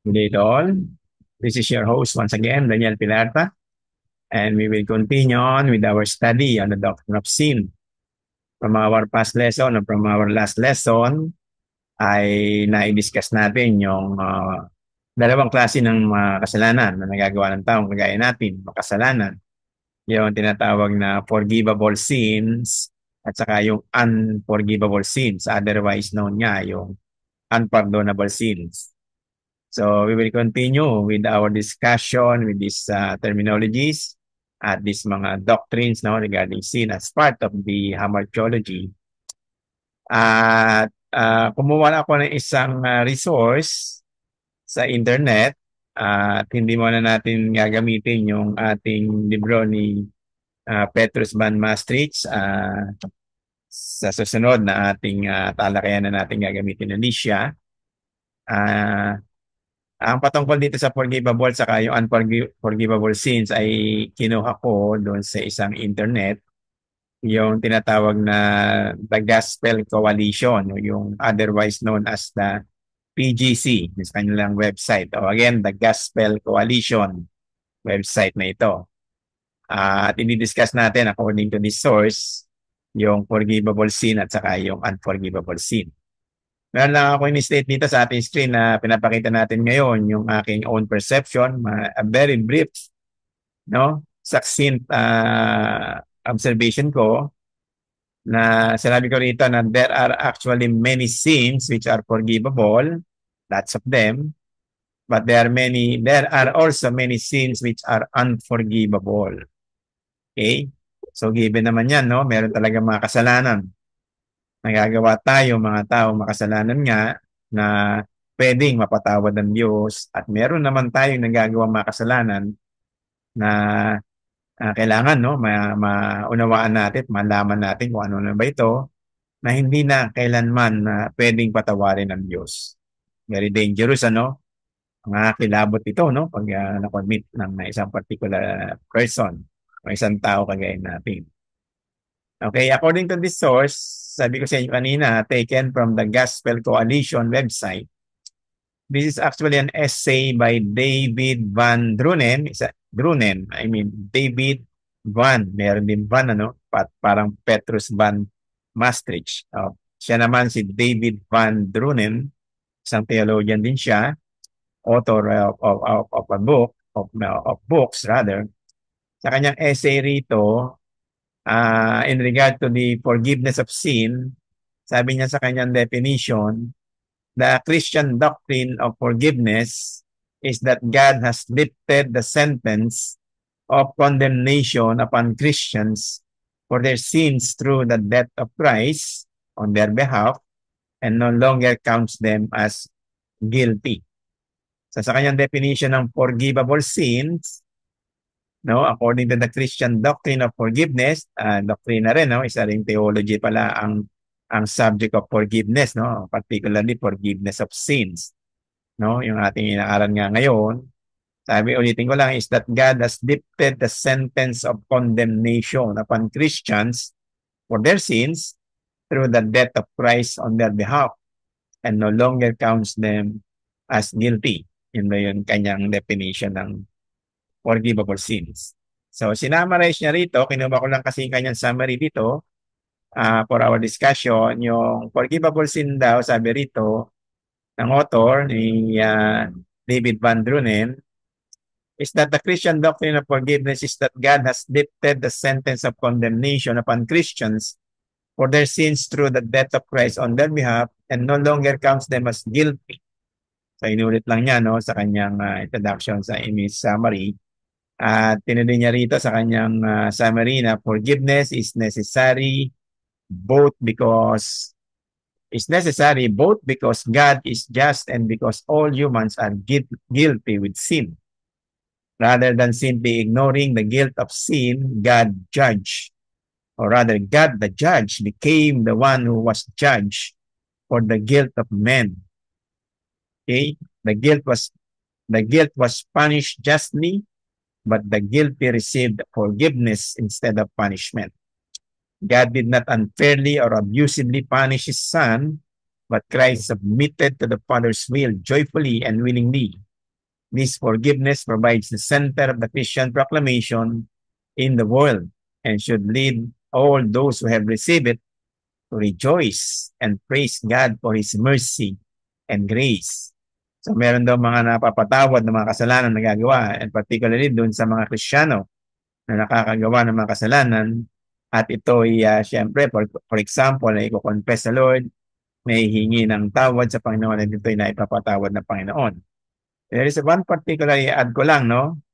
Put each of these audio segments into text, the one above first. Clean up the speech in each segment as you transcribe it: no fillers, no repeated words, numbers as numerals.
Good day to all. This is your host once again, Daniel Pilarta, and we will continue on with our study on the doctrine of sin. From our past lesson or from our last lesson, ay na-discuss natin yung dalawang klase ng kasalanan na nagagawa ng taong kagaya natin, makasalanan. Yung tinatawag na forgivable sins at saka yung unforgivable sins, otherwise known nga yung unpardonable sins. So we will continue with our discussion with these terminologies at these mga doctrines now regarding sin as part of the hamartiology. At kumuha ako ng isang resource sa internet at hindi muna natin gagamitin yung ating libro ni Petrus Van Maastricht. Sa susunod na ating talakayan na natin gagamitin na siya. Ang patungkol dito sa forgivable saka yung unforgivable sins ay kinuha ko doon sa isang internet, yung tinatawag na The Gospel Coalition, yung otherwise known as the PGC, yung kanilang website. O again, The Gospel Coalition website na ito. At ini-discuss natin according to this source, yung forgivable sin at saka yung unforgivable sin. Meron lang ako in-state dito sa ating screen na pinapakita natin ngayon yung aking own perception, a very brief, succinct observation ko na sinabi ko rito na there are actually many sins which are forgivable, lots of them, but there are also many sins which are unforgivable. Okay? So given naman yan, no? Meron talaga mga kasalanan nagagawa tayo mga tao makasalanan nga na pwedeng mapatawad ng Diyos at meron naman tayong nagagawa mga kasalanan na kailangan maunawaan natin, malaman natin kung ano na ba ito na hindi na kailanman pwedeng patawarin ng Diyos. Very dangerous mga kilabot ito pag na-commit ng isang particular person o isang tao kagaya natin. Okay, according to this source, sabi ko sa inyo kanina, taken from the Gospel Coalition website. This is actually an essay by David Van Drunen. David Van. Meron din Van, parang Petrus Van Maastricht. Siya naman si David Van Drunen. Isang theologian din siya. Author of a book, of books rather. Sa kanyang essay rito, in regard to the forgiveness of sin, sabi niya sa kanyang definition, the Christian doctrine of forgiveness is that God has lifted the sentence of condemnation upon Christians for their sins through the death of Christ on their behalf and no longer counts them as guilty. So sa kanyang definition ng forgivable sins, according to the Christian doctrine of forgiveness, doctrine na rin, isa ring theology pala ang subject of forgiveness, particularly forgiveness of sins. Yung ating inaaral nga ngayon, sabi ulitin ko lang is that God has lifted the sentence of condemnation upon Christians for their sins through the death of Christ on their behalf and no longer counts them as guilty. Yun ba yung kanyang definition ng forgivable sins. So, sinamarize niya rito, kinuha ko lang kasi yung kanyang summary dito for our discussion. Yung forgivable sin daw, sabi rito, ng author ni David Van Drunen, is that the Christian doctrine of forgiveness is that God has lifted the sentence of condemnation upon Christians for their sins through the death of Christ on their behalf and no longer counts them as guilty. So, inulit lang niya sa kanyang introduction sa image summary. At tinuloy niya rito sa kanyang summary na forgiveness is necessary both because God is just and because all humans are guilty with sin. Rather than simply ignoring the guilt of sin, God judged, or rather God the judge became the one who was judged for the guilt of men. Okay? The guilt was punished justly, but the guilty received forgiveness instead of punishment. God did not unfairly or abusively punish his son, but Christ submitted to the Father's will joyfully and willingly This forgiveness provides the center of the Christian proclamation in the world and should lead all those who have received it to rejoice and praise God for His mercy and grace. So meron daw mga napapatawad ng mga kasalanan na gagawa, and particularly dun sa mga Kristiyano na nakakagawa ng mga kasalanan. At ito ay siyempre, for example, na i-confess sa Lord, may hingi ng tawad sa Panginoon, at ito ay naipapatawad ng Panginoon. There is one particular add ko lang, no?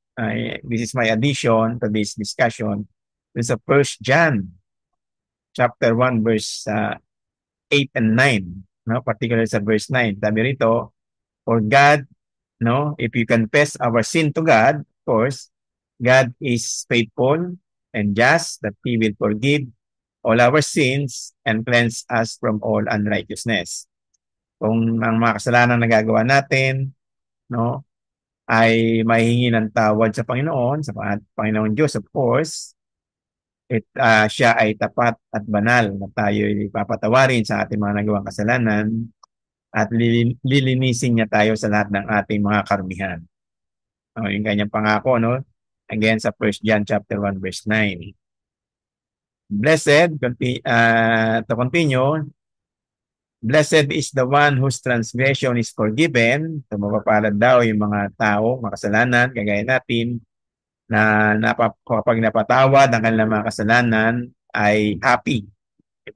This is my addition to this discussion. There's a 1 John chapter 1 verse 8 and 9, no? Particularly sa verse 9. Sabi rito, for God, no, if you confess our sin to God, of course, God is faithful and just that He will forgive all our sins and cleanse us from all unrighteousness. Kung ang mga kasalanan na gagawa natin, no, ay mahingi ng tawad sa Panginoon, sa Panginoon Diyos, of course, siya ay tapat at banal na tayo ipapatawarin sa ating mga nagawang kasalanan at lilinisin niya tayo sa lahat ng ating mga karumihan. Yung kanyang pangako, no? Again, sa 1 John chapter 1 verse 9. Blessed, to continue, blessed is the one whose transgression is forgiven. So, mapapalad daw yung mga tao, makasalanan, kagaya natin, na kapag napatawad ang kanilang mga kasalanan, ay happy.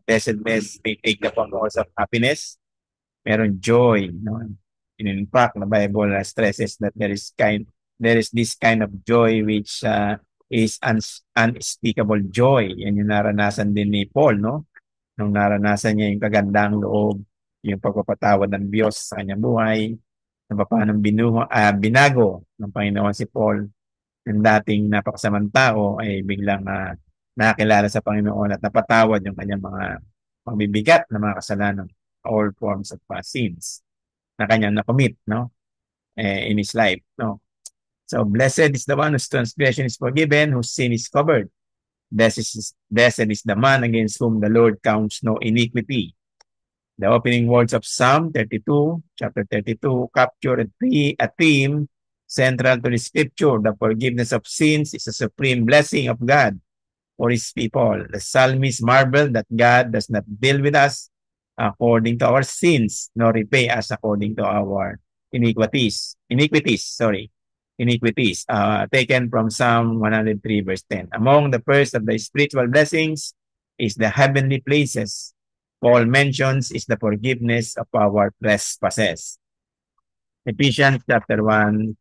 Blessedness may take the form also of happiness. Meron joy, no? In fact, the Bible stresses that there is this kind of joy which is unspeakable joy. Yan yung naranasan din ni Paul, no? Nung naranasan niya yung kagandang loob, yung pagpapatawad ng Diyos sa kanyang buhay, na paano binago ng Panginoon si Paul, yung dating napakasamang tao ay biglang nakakilala sa Panginoon at napatawad yung kanyang mga pagbibigat na mga kasalanan, all forms of sins na kanyang na-commit, no? In his life, no? So, blessed is the one whose transgression is forgiven, whose sin is covered. Blessed is the man against whom the Lord counts no iniquity. The opening words of Psalm 32, chapter 32, capture a theme central to the scripture. The forgiveness of sins is a supreme blessing of God for His people. The psalmist marveled that God does not deal with us according to our sins, nor repay us according to our iniquities. Taken from Psalm 103 verse 10. Among the first of the spiritual blessings is the heavenly places. Paul mentions is the forgiveness of our trespasses. Ephesians chapter 1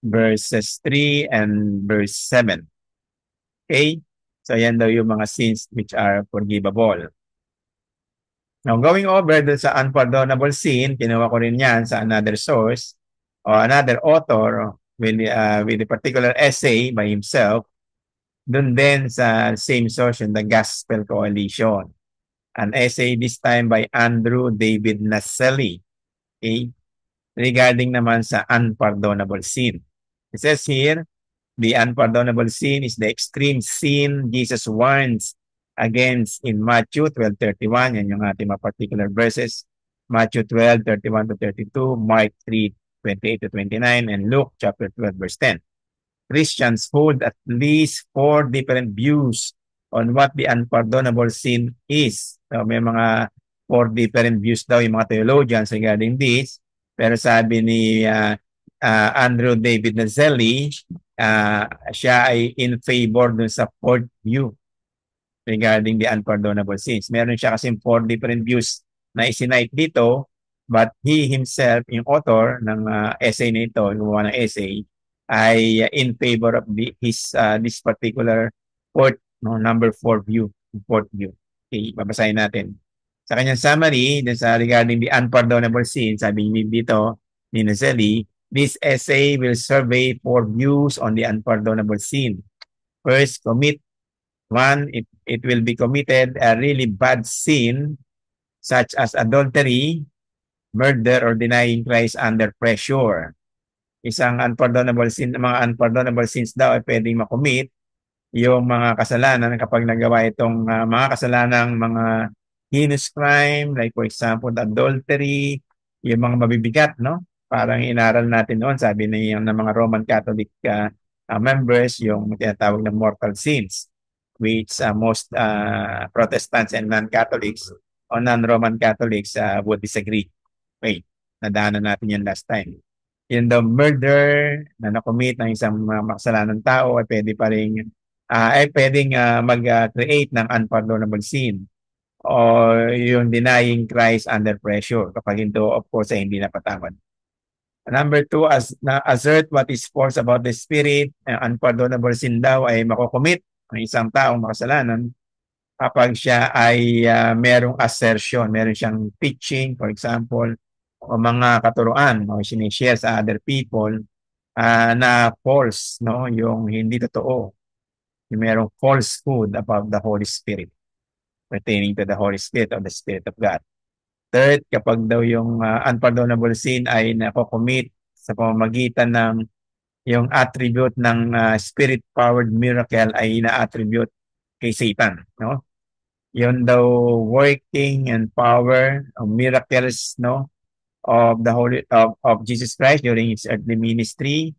verses 3 and verse 7. Okay? So yan daw yung mga sins which are forgivable. Now, going over sa unpardonable sin, kinuha ko rin yan sa another source or another author with a particular essay by himself. Doon din sa same source, the Gospel Coalition. An essay this time by Andrew David Naselli, okay, regarding naman sa unpardonable sin. It says here, the unpardonable sin is the extreme sin Jesus warns against in Matthew 12:31. Yan yung ating mga particular verses. Matthew 12:31 to 32, Mark 3:28 to 29, and Luke chapter 12 verse 10. Christians hold at least 4 different views on what the unpardonable sin is. So may mga 4 different views daw yung mga theologians regarding this. Pero sabi ni Andrew David Naselli, siya ay in favor dun sa 4th view regarding the unpardonable sins. Meron siya kasi 4 different views na isinite dito, but he himself, yung author ng essay na ito, gumawa ng essay, ay in favor of this particular number 4 view, 4th view. Okay, babasahin natin. Sa kanyang summary, regarding the unpardonable sin, sabi dito ni Naselli, this essay will survey 4 views on the unpardonable sin. First, it will be committed a really bad sin such as adultery, murder, or denying Christ under pressure. Isang unpardonable sin, mga unpardonable sins daw ay pwedeng makomit yung mga kasalanan kapag nagawa itong mga kasalanang mga heinous crime, like for example, adultery, yung mga mabibigat, no? Parang inaral natin noon, sabi ng mga Roman Catholic members, yung tinatawag na mortal sins, which most Protestants and non-Catholics o non-Roman Catholics would disagree. Wait, nadaanan natin yan last time. Yung the murder na nakomit ng isang makasalanang tao ay pwede pa rin pwedeng mag-create ng unpardonable sin o yung denying Christ under pressure kapag ito of course ay hindi napatawad. Number two, assert what is false about the spirit. Unpardonable sin daw ay makocommit ng isang taong makasalanan kapag siya ay merong assertion, meron siyang teaching, for example, o mga katuruan o sinishare sa other people na false, no? Yung hindi totoo. Yung merong falsehood about the Holy Spirit, pertaining to the Holy Spirit or the Spirit of God. Third, kapag daw yung unpardonable sin ay nakocommit sa pamamagitan ng yung attribute ng spirit-powered miracle ay ina-attribute kay Satan, no? Yun daw working and power of miracles, no, of the Holy of Jesus Christ during his earthly ministry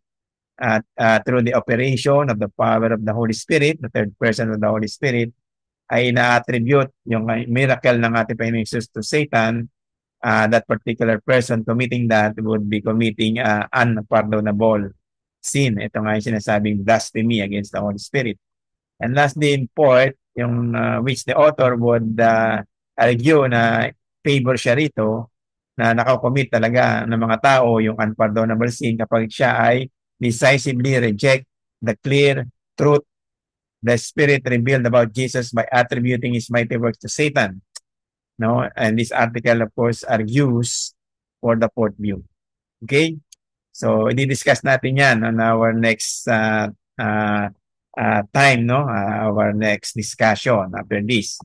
at through the operation of the power of the Holy Spirit, the third person of the Holy Spirit, ay na-attribute yung miracle ng ating Panginoon Jesus to Satan. That particular person committing that would be committing unpardonable sin. Ito nga yung sinasabing blasphemy against the Holy Spirit. And lastly, in fourth, yung which the author would argue na favor siya rito, na nakakommit talaga ng mga tao yung unpardonable sin kapag siya ay decisively reject the clear truth the Spirit revealed about Jesus by attributing his mighty works to Satan. No? And this article, of course, argues for the fourth view. Okay? So, i-discuss natin yan on our next time, no? Our next discussion after this.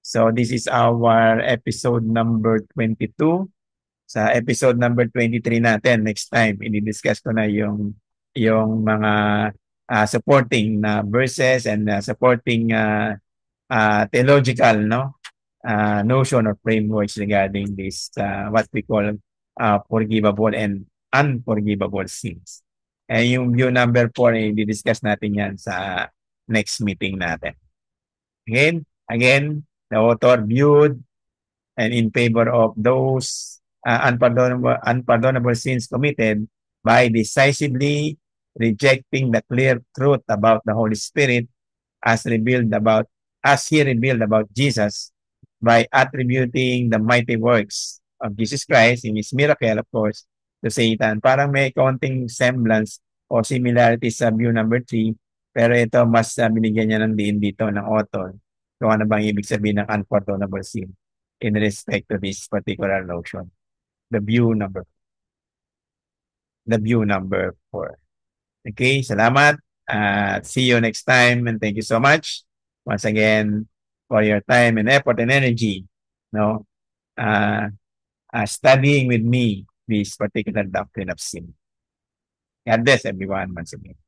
So, this is our episode number 22. Sa episode number 23 natin, next time, i-discuss ko na yung mga supporting na verses and supporting theological, no? Notion or frameworks regarding this what we call forgivable and unforgivable sins. And yung view number 4 ay di-discuss natin yan sa next meeting natin. Again, the author viewed and in favor of those unpardonable sins committed by decisively rejecting the clear truth about the Holy Spirit as he revealed about Jesus by attributing the mighty works of Jesus Christ in his miracle, of course, to Satan. Parang may konting semblance o similarity sa view number 3, pero ito mas binigyan niya ng diin dito ng author kung ano bang ibig sabihin ng unpardonable sin in respect to this particular notion. The view number 4. Okay, salamat. See you next time and thank you so much once again for your time and effort and energy, no, studying with me this particular doctrine of sin. God bless everyone once again.